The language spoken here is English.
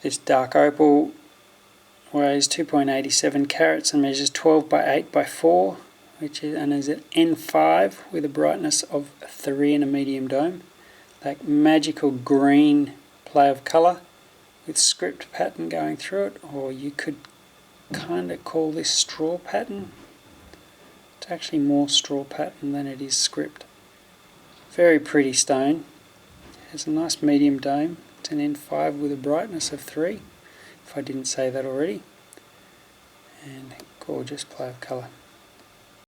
This dark opal weighs 2.87 carats and measures 12 by 8 by 4, and is an N5 with a brightness of 3 and a medium dome. That magical green play of colour with script pattern going through it, or you could kind of call this straw pattern. It's actually more straw pattern than it is script. Very pretty stone. Has a nice medium dome. It's an N5 with a brightness of 3, if I didn't say that already. And gorgeous play of colour.